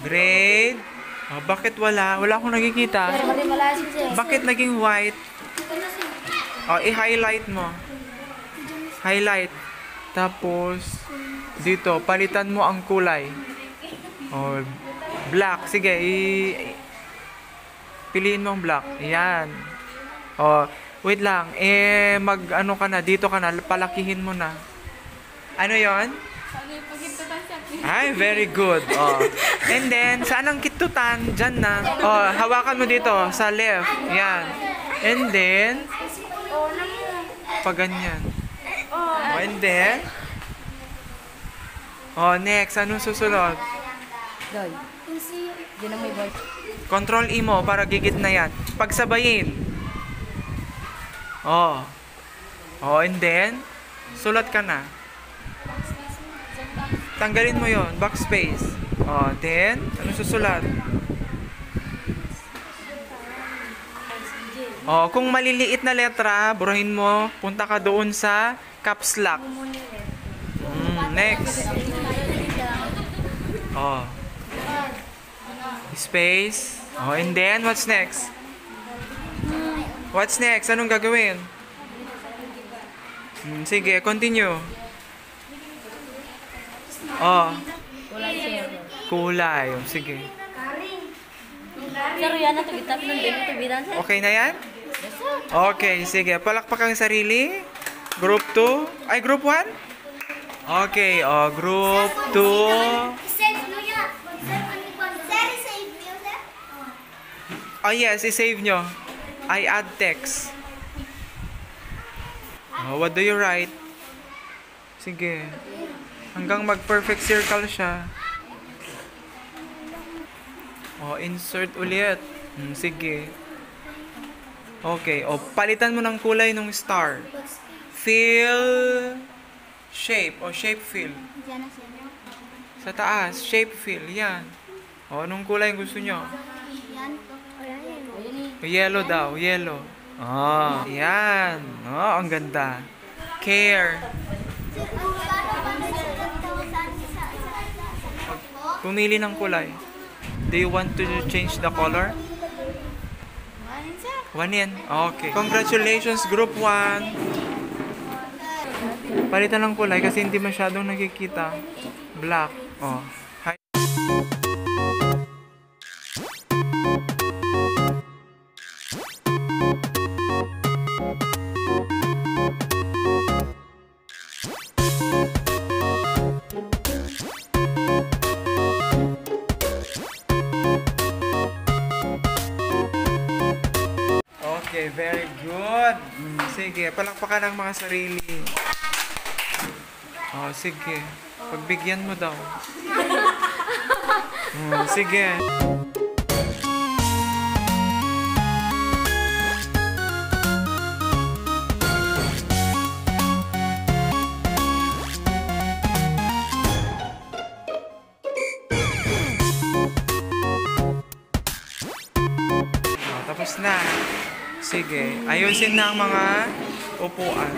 Grade. Oh, bakit wala? Wala akong nakikita. Bakit naging white? Oh, i-highlight mo. Highlight. Tapos, dito, palitan mo ang kulay. Oh, black. Sige, piliin mo ang black. Ayan. Oh, wait lang. Mag-ano ka na. Dito ka na. Palakihin mo na. Ano yon? Ay, very good. Oh. And then, saan ang kitutan? Diyan na. Oh, hawakan mo dito. Sa left. Ayan. And then, pag ganyan. Oh, and then, oh, next. Anong susunod? Doy. Diyan ang may voice. Control E mo para gigit na yan. Pagsabayin. Oh. Oh, and then, sulat ka na. Tanggalin mo yon, backspace. Oh, then, ano susulat? Oh, kung maliliit na letra, burahin mo, punta ka doon sa caps lock. Next. Oh. Space. Oh, and then, what's next? What's next? Anong gagawin? Sige, continue. Oh. Kulay. Sige. Sir, yan na tubitap ng tubitan, sir. Okay na yan? Okay, sige. Palakpak ang sarili. Group 2. Ay, group 1? Okay, oh, group 2. Oh, yes, i-save nyo. I add text. Oh, what do you write? Sige. Hanggang mag-perfect circle siya. Oh, insert ulit. Sige. Okay. Oh, palitan mo ng kulay ng star. Fill shape. O, shape fill. Sa taas. Shape fill. Yan. O, anong kulay gusto nyo? Yellow daw. Yellow. Oh, yan. Oh, ang ganda. Care. Pumili ng kulay. Do you want to change the color? One in. Okay. Congratulations, group 1. Palitan ng kulay kasi hindi masyadong nakikita. Black. Oh. Hi. Okay, very good. Sige, palakpakan ang mga sarili. Oh, sige. Pagbigyan mo daw. Sige. Oh, tapos na. Sige, ayusin na ang mga upuan.